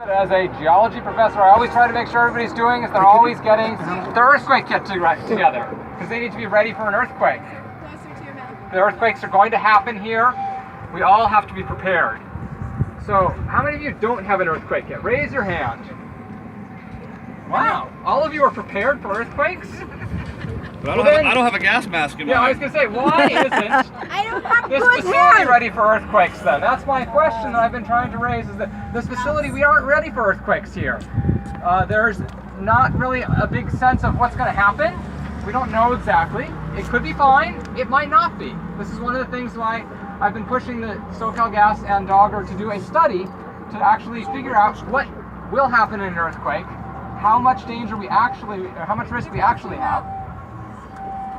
As a geology professor, I always try to make sure everybody's doing is they're always getting the earthquake kit together, because they need to be ready for an earthquake. The earthquakes are going to happen here. We all have to be prepared. So, how many of you don't have an earthquake kit? Raise your hand. Wow, all of you are prepared for earthquakes? I don't have a gas mask in my I was going to say, why isn't this facility ready for earthquakes then? That's my question that I've been trying to raise, is that this facility, we aren't ready for earthquakes here. There's not really a big sense of what's going to happen. We don't know exactly. It could be fine, it might not be. This is one of the things why I've been pushing the SoCalGas and Dogger to do a study to actually figure out what will happen in an earthquake, how much danger we actually, or how much risk we actually have.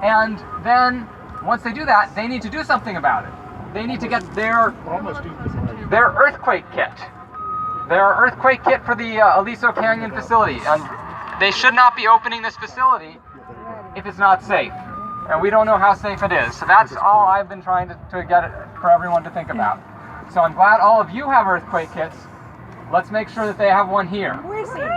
And then, once they do that, they need to do something about it. They need to get their earthquake kit. Their earthquake kit for the Aliso Canyon facility. And they should not be opening this facility if it's not safe. And we don't know how safe it is. So that's all I've been trying to get it for everyone to think about. So I'm glad all of you have earthquake kits. Let's make sure that they have one here.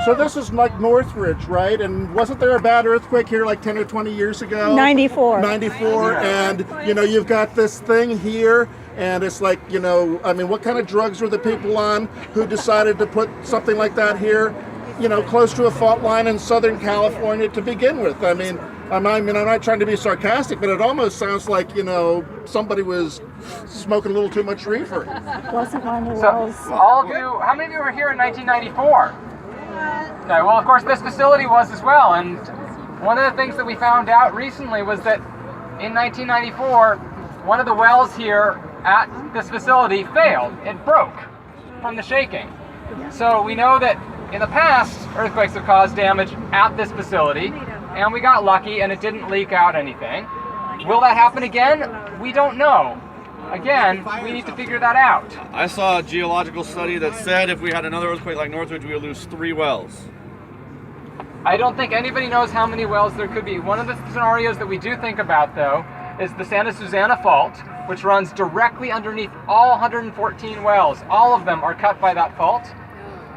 So this is like Northridge, right? And wasn't there a bad earthquake here like 10 or 20 years ago? 94. 94, and you know, you've got this thing here, and it's like, you know, I mean, what kind of drugs were the people on who decided to put something like that here, you know, close to a fault line in Southern California to begin with? I mean, I'm not trying to be sarcastic, but it almost sounds like, you know, somebody was smoking a little too much reefer. Wasn't one of So, those. all of you, how many of you were here in 1994? Okay, well, of course, this facility was as well, and one of the things that we found out recently was that in 1994, one of the wells here at this facility failed. It broke from the shaking. So we know that in the past, earthquakes have caused damage at this facility, and we got lucky and it didn't leak out anything. Will that happen again? We don't know. Again, we need to figure that out. I saw a geological study that said if we had another earthquake like Northridge, we would lose 3 wells. I don't think anybody knows how many wells there could be. One of the scenarios that we do think about, though, is the Santa Susana Fault, which runs directly underneath all 114 wells. All of them are cut by that fault.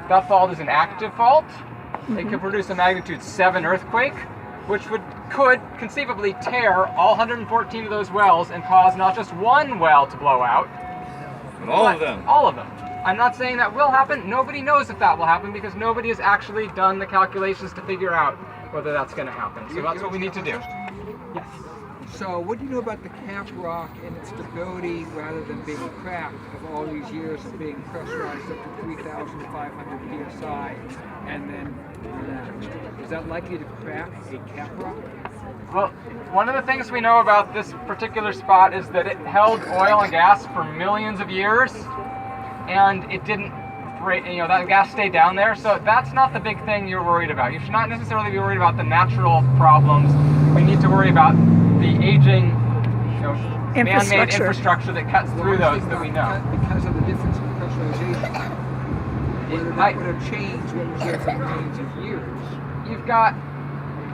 That fault is an active fault. It could produce a magnitude 7 earthquake, which could conceivably tear all 114 of those wells and cause not just one well to blow out, But all of them. All of them. I'm not saying that will happen. Nobody knows if that will happen because nobody has actually done the calculations to figure out whether that's going to happen. So that's what we need to do. Yes. So what do you know about the cap rock and its stability rather than being cracked of all these years of being pressurized up to 3,500 psi and then relaxed? Is that likely to crack a cap rock? Well, one of the things we know about this particular spot is that it held oil and gas for millions of years, and it didn't, that gas stayed down there. So that's not the big thing you're worried about. You should not necessarily be worried about the natural problems. We need to worry about the aging, man-made infrastructure that cuts through those that we know. Because of the difference in pressurization, whether that would have changed what was there for millions of years. You've got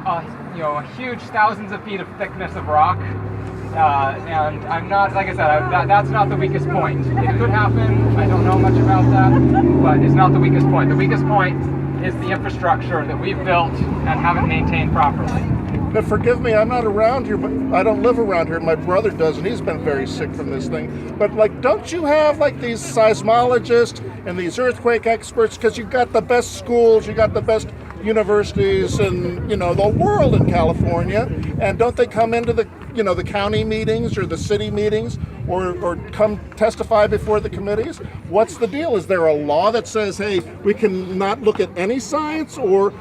a huge thousands of feet of thickness of rock, and I'm not, like I said, that's not the weakest point. It could happen, I don't know much about that, but it's not the weakest point. The weakest point is the infrastructure that we've built and haven't maintained properly. Now, forgive me, I'm not around here, but I don't live around here. My brother does, and he's been very sick from this thing. But, don't you have, these seismologists and these earthquake experts? Because you've got the best schools, you've got the best universities in, the world in California. And don't they come into the, the county meetings or the city meetings or come testify before the committees? What's the deal? Is there a law that says, hey, we can not look at any science, or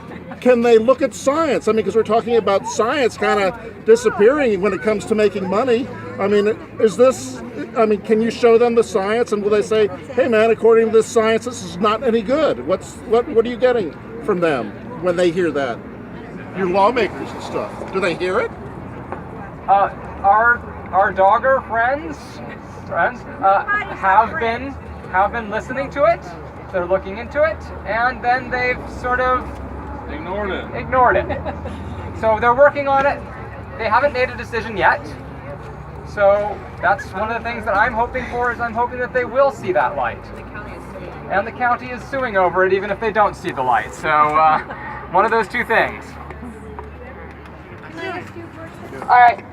can they look at science? Because we're talking about science kind of disappearing when it comes to making money. Can you show them the science, and will they say, hey man, according to this science, this is not any good? What are you getting from them when they hear that? Your lawmakers and stuff. Do they hear it? Our Dogger friends have been listening to it. They're looking into it, and then they've sort of ignored it. So they're working on it. They haven't made a decision yet. So that's one of the things that I'm hoping for, is I'm hoping that they will see that light. and the county is suing over it even if they don't see the light. So one of those two things. All right.